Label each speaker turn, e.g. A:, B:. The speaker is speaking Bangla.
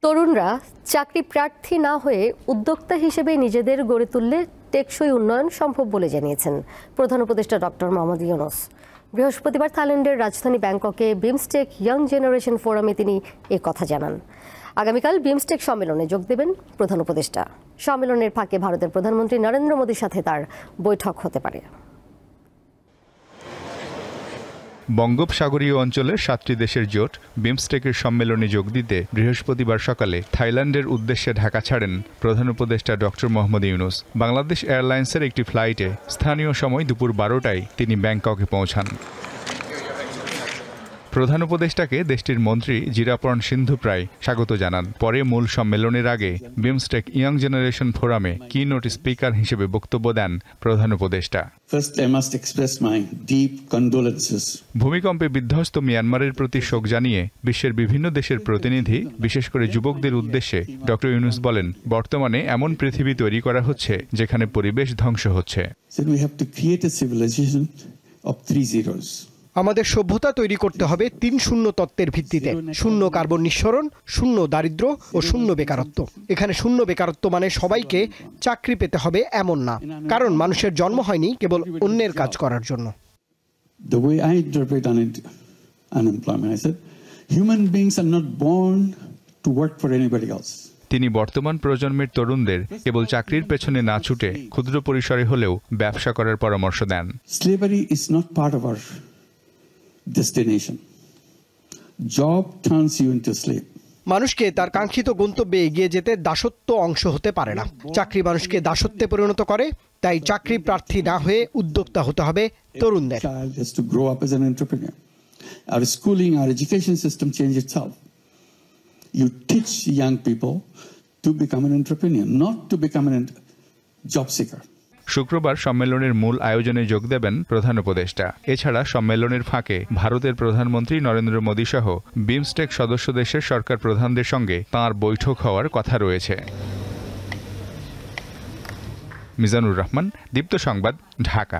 A: তরুণরা চাকরি প্রার্থী না হয়ে উদ্যোক্তা হিসেবে নিজেদের গড়ে তুললে টেকসই উন্নয়ন সম্ভব বলে জানিয়েছেন প্রধান উপদেষ্টা ডক্টর মোহাম্মদ ইউনূস। বৃহস্পতিবার থাইল্যান্ডের রাজধানী ব্যাংককে বিমস্টেক ইয়াং জেনারেশন ফোরামে তিনি কথা জানান। আগামীকাল বিমস্টেক সম্মেলনে যোগ দেবেন প্রধান উপদেষ্টা। সম্মেলনের ফাঁকে ভারতের প্রধানমন্ত্রী নরেন্দ্র মোদীর সাথে তার বৈঠক হতে পারে।
B: বঙ্গোপসাগরীয় অঞ্চলের 7টি দেশের জোট বিমস্টেকের সম্মেলনে যোগ দিতে বৃহস্পতিবার সকালে থাইল্যান্ডের উদ্দেশ্যে ঢাকা ছাড়েন প্রধান উপদেষ্টা ডক্টর মোহাম্মদ ইউনূস। বাংলাদেশ এয়ারলাইন্সের একটি ফ্লাইটে স্থানীয় সময় দুপুর 12টায় তিনি ব্যাংককে পৌঁছান। প্রধান উপদেষ্টাকে দেশটির মন্ত্রী জিরাপর্ণ সিন্ধুপ্রায় স্বাগত জানান। পরে মূল সম্মেলনের আগে বিমস্টেক ইয়াং জেনারেশন ফোরামে কিনোট স্পিকার হিসেবে বক্তব্য দেন প্রধান উপদেষ্টা। ভূমিকম্পে বিধ্বস্ত মিয়ানমারের প্রতি শোক জানিয়ে বিশ্বের বিভিন্ন দেশের প্রতিনিধি, বিশেষ করে যুবকদের উদ্দেশ্যে ডক্টর ইউনূস বলেন, বর্তমানে এমন পৃথিবী তৈরি করা হচ্ছে যেখানে পরিবেশ ধ্বংস হচ্ছে।
C: আমাদের সভ্যতা তৈরি করতে হবে 3-0 তত্ত্বের ভিত্তিতে। 0 কার্বন নিঃসরণ, 0 দারিদ্র ও 0 বেকারত্ব। এখানে 0 বেকারত্ব মানে সবাইকে চাকরি পেতে হবে এমন না, কারণ মানুষের জন্ম হয়নি কেবল অন্যের কাজ করার জন্য।
B: তিনি বর্তমান প্রজন্মের তরুণদের কেবল চাকরির পেছনে না ছুটে ক্ষুদ্র পরিসরে হলেও ব্যবসা করার পরামর্শ দেন।
D: Slavery is not part of our destination. Job turns you into slave.
C: মানুষকে তার কাঙ্ক্ষিত গন্তব্যে এগিয়ে যেতে দাসত্ব অংশ হতে পারে না। চাকরি মানুষকে দাসত্বে পরিণত করে। তাই চাকরি প্রার্থী না হয়ে উদ্যোক্তা হতে হবে তরুণদের।
D: Child has to grow up as an entrepreneur. Our schooling, our education system change itself. You teach young people to become an entrepreneur, not to become a job seeker.
B: শুক্রবার সম্মেলনের মূল আয়োজনে যোগ দেবেন প্রধান উপদেষ্টা। এছাড়া সম্মেলনের ফাঁকে ভারতের প্রধানমন্ত্রী নরেন্দ্র মোদী সহ বিমস্টেক সদস্য দেশের সরকার প্রধানদের সঙ্গে তাঁর বৈঠক হওয়ার কথা রয়েছে। মিজানুর রহমান, দীপ্ত সংবাদ, ঢাকা।